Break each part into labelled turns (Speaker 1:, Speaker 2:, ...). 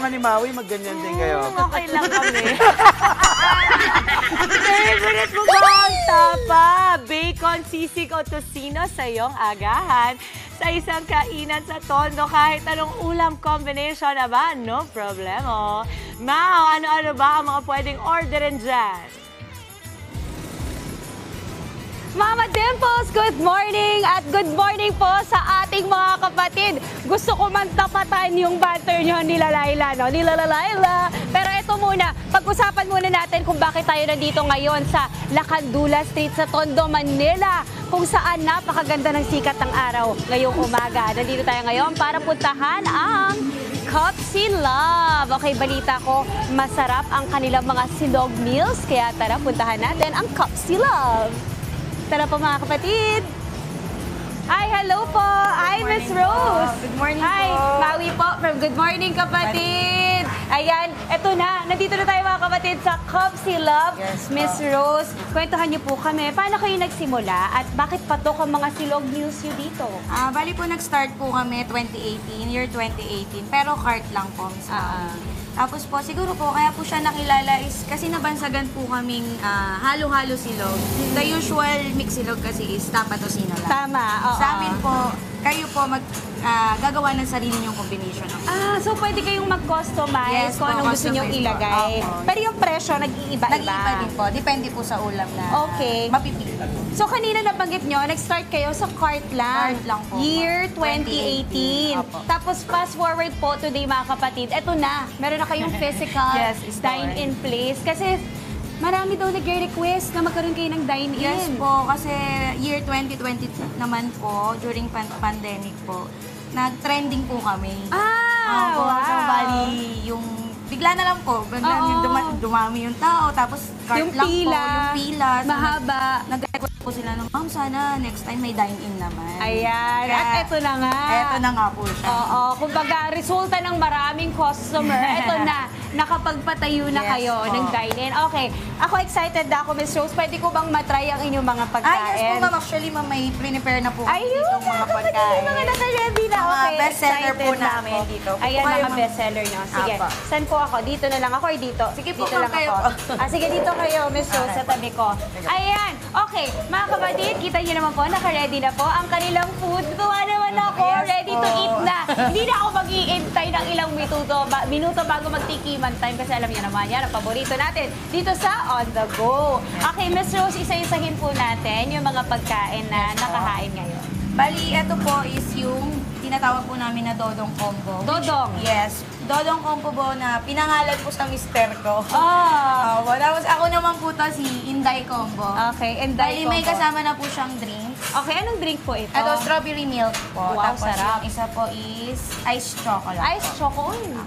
Speaker 1: naman ni Maui, magganyan din kayo.
Speaker 2: Okay lang kami. Favorite mo ba ang tapa? Bacon, sisig o tocino sa iyong agahan? Sa isang kainan sa Tondo, kahit anong ulam combination, aba, no problemo. Mau, ano-ano ba ang mga pwedeng orderin dyan? Mama Dimples, good morning at good morning po sa ating mga kapatid. Gusto ko man tapatan yung banter nyo nila Laila, no? Nila Laila. Pero ito muna, pag-usapan muna natin kung bakit tayo nandito ngayon sa Lacandula Street sa Tondo, Manila, kung saan napakaganda ng sikat ng araw ngayong umaga. Nandito tayo ngayon para puntahan ang Cupsy Love. Okay, balita ko, masarap ang kanilang mga silog meals, kaya tara, puntahan natin ang Cupsy Love. Tara po mga kapatid. Hi, hello po. Hi, Miss Rose.
Speaker 3: Good morning po.
Speaker 2: Hi, Maui po from Good Morning Kapatid. Ayan, eto na. Nandito na tayo mga kapatid sa Cupsy Love.
Speaker 3: Yes,
Speaker 2: Miss Rose, kwentuhan niyo po kami. Paano kayo nagsimula at bakit patok ang mga silog meals niyo dito?
Speaker 3: Bali po nag-start po kami 2018, year 2018, pero cart lang po. Tapos po, siguro po, kaya po siya nakilala is kasi nabansagan po kaming halo-halo silog. The usual mix silog kasi is tapa tocino lang.
Speaker 2: Tama, oo.
Speaker 3: Sa amin po, kayo po gagawa ng sarili niyong combination.
Speaker 2: So pwede kayong mag-customize
Speaker 3: Yes
Speaker 2: kung
Speaker 3: po,
Speaker 2: anong gusto niyong
Speaker 3: customize po.
Speaker 2: ilagay.
Speaker 3: Opo.
Speaker 2: Pero yung presyo, nag-iiba-iba.
Speaker 3: Nag-iiba din po. Depende po sa ulam na
Speaker 2: Okay.
Speaker 3: mapipili.
Speaker 2: So kanina nabanggit nyo, nag-start kayo sa cart lang.
Speaker 3: Cart lang po.
Speaker 2: Year 2018.
Speaker 3: 2018. Opo.
Speaker 2: Tapos fast forward po today mga kapatid, eto na, meron na kayong physical
Speaker 3: Yes, store.
Speaker 2: dine-in place. Kasi marami daw nagre-request na magkaroon kayo ng dine-in.
Speaker 3: Yes po, kasi year 2020 naman po, during pandemic po, nag-trending po kami.
Speaker 2: Wow!
Speaker 3: So, bali, yung bigla na lang po, bigla yung dumami yung tao, tapos cart
Speaker 2: Yung
Speaker 3: lang
Speaker 2: pila,
Speaker 3: po, yung pila. So,
Speaker 2: mahaba.
Speaker 3: nag-request po sila ng, ma'am, sana next time may dine-in naman.
Speaker 2: Ayan.
Speaker 3: Kaya,
Speaker 2: At eto na nga.
Speaker 3: Eto na nga po siya.
Speaker 2: Oo. Kumbaga, resulta ng maraming customer. Eto na. Nakapagpatayo na
Speaker 3: Yes
Speaker 2: kayo
Speaker 3: po.
Speaker 2: ng dine-in. Okay. Ako excited na ako, Miss Rose. Pwede ko bang matry ang inyong mga pagkain?
Speaker 3: Yes po, ma'am. Actually, ma'am, may prepare na po kami
Speaker 2: Ayun!
Speaker 3: dito mga pagkain.
Speaker 2: Mga naka-ready na.
Speaker 3: Mga
Speaker 2: Okay.
Speaker 3: bestseller po
Speaker 2: excited na
Speaker 3: namin
Speaker 2: ako.
Speaker 3: dito.
Speaker 2: Ayan,
Speaker 3: Kung kayo,
Speaker 2: mga
Speaker 3: ma'am.
Speaker 2: bestseller nyo. Sige.
Speaker 3: Apa.
Speaker 2: Saan po ako? Dito na lang ako or dito?
Speaker 3: Sige po,
Speaker 2: dito
Speaker 3: ma'am,
Speaker 2: lang
Speaker 3: kayo
Speaker 2: ako.
Speaker 3: po.
Speaker 2: Sige, dito kayo, Miss Rose, sa tabi ko. Ayan. Okay. Mga kapatid, kita nyo naman po, naka-ready na po ang kanilang food. Tuwa naman ako.
Speaker 3: Yes
Speaker 2: Ready
Speaker 3: po.
Speaker 2: to eat na. Hindi na ako mag-iintay ng ilang minuto bago magtikiman time kasi alam niyo naman yan, ang paborito natin dito sa On The Go. Okay, Miss Rose, isa-isahin po natin yung mga pagkain na nakahain ngayon.
Speaker 3: Bali, ito po is yung tinatawag po namin na Dodong Combo.
Speaker 2: Dodong?
Speaker 3: Yes. Dodong Combo po na pinangalan po sa mister ko.
Speaker 2: Oh,
Speaker 3: Tapos ako naman po to si Inday Combo.
Speaker 2: okay. And
Speaker 3: Bali, may
Speaker 2: combo.
Speaker 3: kasama na po siyang drinks.
Speaker 2: Okay, anong drink po ito?
Speaker 3: Ito, strawberry milk po.
Speaker 2: Wow,
Speaker 3: Tapos
Speaker 2: sarap.
Speaker 3: yung isa po is iced chocolate
Speaker 2: Ice
Speaker 3: po.
Speaker 2: choco.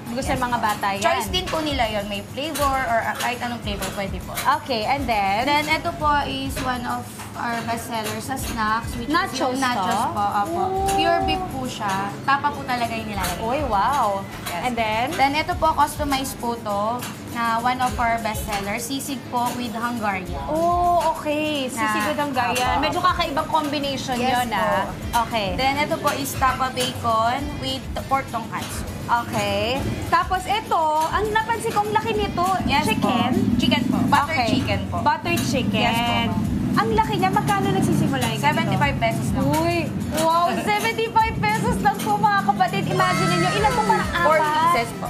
Speaker 2: Gusto ng mga bata yan.
Speaker 3: Choice din po nila yon. May flavor or kahit anong flavor pwede po.
Speaker 2: Okay, and then?
Speaker 3: Then, ito po is one of our bestsellers sa snacks, which is
Speaker 2: Nachos
Speaker 3: yung nachos
Speaker 2: to?
Speaker 3: po. Opo.
Speaker 2: Ooh.
Speaker 3: Pure beef po siya. Tapa po talaga yung nilalagay.
Speaker 2: Uy, wow.
Speaker 3: Yes.
Speaker 2: And then?
Speaker 3: Then, ito po, customized po to na one of our bestsellers. Sisig po with Hungarian.
Speaker 2: Oh, okay. Sisigod ang ganyan.
Speaker 3: Apo.
Speaker 2: Medyo kakaibang combination
Speaker 3: Yes
Speaker 2: yun, ah. Okay.
Speaker 3: Then, ito po is tapa bacon with pork tonkatsu.
Speaker 2: Okay. Tapos ito, ang napansin kong laki nito, chicken.
Speaker 3: Po. Chicken po. Butter
Speaker 2: Okay.
Speaker 3: chicken po.
Speaker 2: Buttered chicken.
Speaker 3: Yes po, ma'am.
Speaker 2: Ang laki niya, magkano nagsisimula yung
Speaker 3: 75 pesos lang.
Speaker 2: Uy, wow, 75 pesos lang po mga kapatid. Imagine niyo, ilan po parang
Speaker 3: 4
Speaker 2: apat?
Speaker 3: pieces po.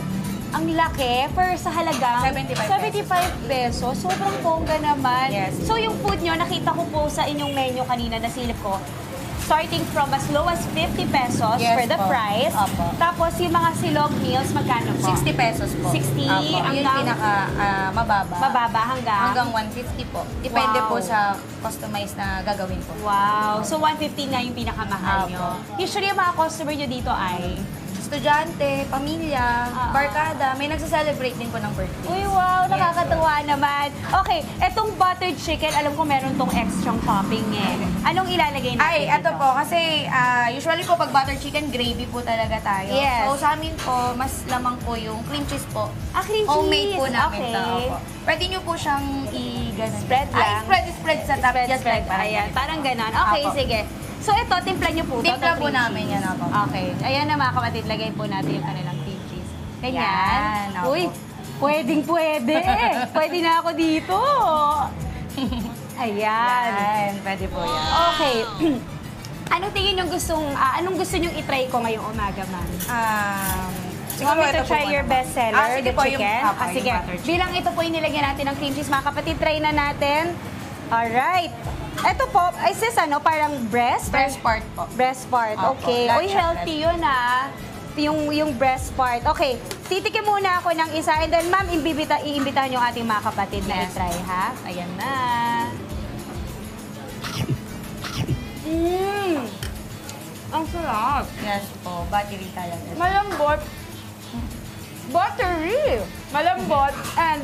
Speaker 2: Ang laki, per sa halagang
Speaker 3: 75
Speaker 2: pesos. Sobrang bongga naman.
Speaker 3: Yes.
Speaker 2: So yung food nyo, nakita ko po sa inyong menu kanina, nasilip ko, starting from as low as 50 pesos
Speaker 3: Yes
Speaker 2: for the
Speaker 3: po.
Speaker 2: price.
Speaker 3: Opo.
Speaker 2: Tapos yung mga silog meals, magkano po?
Speaker 3: 60 pesos po.
Speaker 2: 60
Speaker 3: Apo. Yun
Speaker 2: hanggang-
Speaker 3: pinaka mababa.
Speaker 2: Mababa hanggang?
Speaker 3: 150 po. Depende
Speaker 2: Wow.
Speaker 3: po sa customized na gagawin po.
Speaker 2: Wow. So 150 na yung pinakamahal
Speaker 3: Apo.
Speaker 2: nyo. Usually yung mga customer nyo dito ay?
Speaker 3: Estudyante, pamilya, barkada, may nagsa-celebrate din po ng birthday.
Speaker 2: Uy, wow, nakakatuwa naman. Okay, etong buttered chicken, alam ko meron tong extra topping eh. Anong ilalagay natin
Speaker 3: Ay,
Speaker 2: dito?
Speaker 3: ito po, kasi usually po pag butter chicken, gravy po talaga tayo.
Speaker 2: Yes.
Speaker 3: So sa amin po, mas lamang po yung cream cheese po.
Speaker 2: Ah, cream cheese.
Speaker 3: Homemade po namin
Speaker 2: Okay.
Speaker 3: to. Opo. Pwede nyo po siyang i-ganon.
Speaker 2: Spread lang.
Speaker 3: Spread sa top. Just
Speaker 2: Spread.
Speaker 3: like that.
Speaker 2: Ayan, parang ganon. Okay,
Speaker 3: Apo.
Speaker 2: sige. So ito, timpla nyo po.
Speaker 3: Timpla
Speaker 2: Ito,
Speaker 3: po
Speaker 2: cream
Speaker 3: namin
Speaker 2: cheese.
Speaker 3: yan, apo.
Speaker 2: Okay. Ayan na mga kapatid, lagay po natin yung kanilang cream cheese. Ganyan.
Speaker 3: Yan, opo.
Speaker 2: Uy, pwede. Pwede na ako dito. Ayan.
Speaker 3: Yan, pwede po yan.
Speaker 2: Okay. Anong tingin yung anong gusto nyong itry ko ngayong umaga, ma'am? You want me to try your best seller,
Speaker 3: sige
Speaker 2: the
Speaker 3: po,
Speaker 2: chicken?
Speaker 3: yung
Speaker 2: Sige.
Speaker 3: butter chicken.
Speaker 2: Bilang ito po yung nilagyan natin ng cream cheese, mga kapatid, try na natin. Alright. Ito po, is this parang breast?
Speaker 3: Breast part po.
Speaker 2: Breast part,
Speaker 3: Opo,
Speaker 2: okay.
Speaker 3: lahat
Speaker 2: Uy,
Speaker 3: siya
Speaker 2: healthy yun yung breast part. Okay, titikim muna ako ng isa and then ma'am, iimbitahan yung ating mga kapatid na
Speaker 3: Yes.
Speaker 2: i-try, ha? Ayan na. Ang sarap.
Speaker 3: Yes po, battery talaga.
Speaker 2: Malambot. Buttery. Malambot and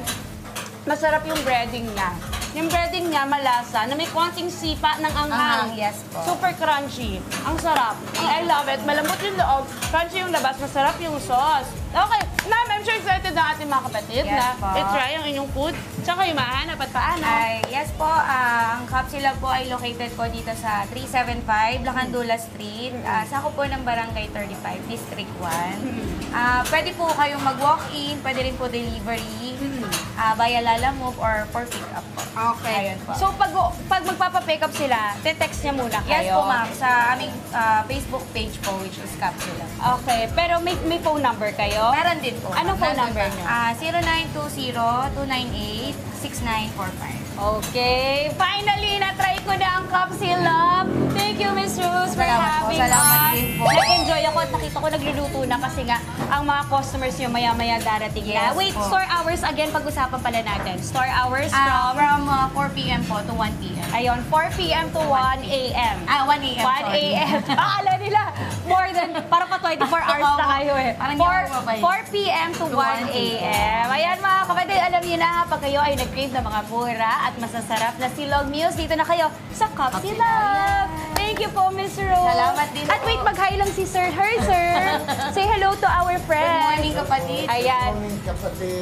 Speaker 2: masarap yung breading niya. Yung breading niya malasa na may konting sipa ng anghang.
Speaker 3: Yes po.
Speaker 2: Super crunchy. Ang sarap. I love it. Malambot yung loob, crunchy yung labas, masarap yung sauce. Okay, ma'am, I'm sure excited na ating mga kapatid
Speaker 3: Yes
Speaker 2: na
Speaker 3: po.
Speaker 2: i-try ang inyong food. Tsaka yung mahanap at paano.
Speaker 3: Yes po, ang Capsula po ay located po dito sa 375 Lacandula Street. Sako po ng Barangay 35, District 1. Pwede po kayong mag-walk-in, pwede rin po delivery, via Lalamove or for pick-up po.
Speaker 2: Okay.
Speaker 3: Ayun po.
Speaker 2: So, pag magpapapick up sila, te-text niya muna kayo.
Speaker 3: Yes po ma'am, sa aming Facebook page po which is Capsula.
Speaker 2: Okay, pero may phone number kayo?
Speaker 3: Meron din po.
Speaker 2: Anong phone
Speaker 3: Nandun
Speaker 2: number
Speaker 3: pa.
Speaker 2: niyo?
Speaker 3: 0920-298-6945.
Speaker 2: Okay, finally, na-try ko na ang Capsula. Thank you, Miss Rose, for
Speaker 3: Salamat po,
Speaker 2: having
Speaker 3: salamat
Speaker 2: us.
Speaker 3: din po.
Speaker 2: Nag-enjoy ako at nakita ko nagluluto na kasi nga ang mga customers nyo maya-maya darating na.
Speaker 3: Yes
Speaker 2: Wait,
Speaker 3: po.
Speaker 2: store hours again, pag-usapan pala natin. Store hours
Speaker 3: From 4 p.m. po to 1 p.m.
Speaker 2: Ayun, 4 p.m. to 1 a.m.
Speaker 3: 1 a.m.
Speaker 2: 1 a.m. Akala nila, more than, parang pa 24 hours na kayo eh.
Speaker 3: Parang hindi ako mabait.
Speaker 2: 4 p.m. to 1 a.m. Ayan mga kapatid, alam niyo na, pag kayo ay nag-crave ng mga mura at masasarap na silog meals, dito na kayo sa Capsula. Thank you po, Miss Rose.
Speaker 3: Salamat din
Speaker 2: At
Speaker 3: po.
Speaker 2: wait, mag-hi lang si Sir. Hi, Sir. Say hello to our
Speaker 3: Good
Speaker 2: friends.
Speaker 3: morning, kapatid.
Speaker 2: Ayan.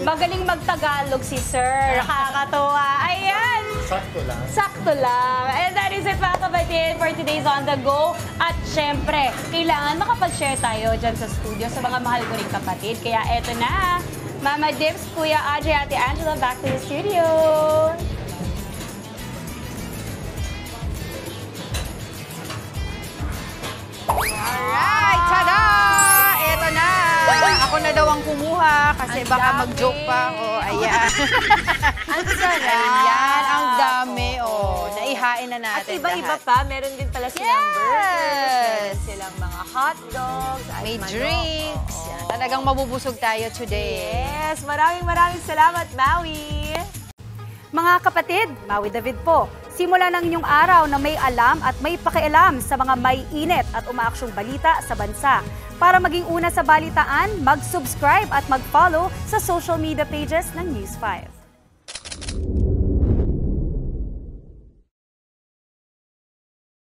Speaker 2: Magaling mag-Tagalog si Sir. Nakakatuwa. Ayan.
Speaker 1: Sakto lang.
Speaker 2: Sakto lang. And that is it mga kapatid for today's On The Go. At syempre, kailangan makapag-share tayo dyan sa studio sa mga mahal ko ring kapatid. Kaya eto na, Mama Dips, Kuya Audrey, Ate Angela, back to the studio.
Speaker 4: Alright, tada! Eto na. Ako na daw ang kumuha kasi
Speaker 2: Ang
Speaker 4: baka
Speaker 2: dami.
Speaker 4: mag-joke pa ako. Ayan.
Speaker 2: Ang sarap.
Speaker 4: Ayan, ang dami. Oh, naihain na
Speaker 2: At
Speaker 4: natin
Speaker 2: iba-iba
Speaker 4: lahat.
Speaker 2: pa, meron din pala silang burgers, meron
Speaker 4: Yes!
Speaker 2: silang mga hot dogs, at
Speaker 4: May
Speaker 2: manok.
Speaker 4: drinks.
Speaker 2: Oo.
Speaker 4: Yan, talagang mabubusog tayo today.
Speaker 2: Yes, maraming salamat, Maui. Mga kapatid, Maui David po. Simula ng inyong araw na may alam at may pakialam sa mga may init at umaaksyong balita sa bansa. Para maging una sa balitaan, mag-subscribe at mag-follow sa social media pages ng News 5.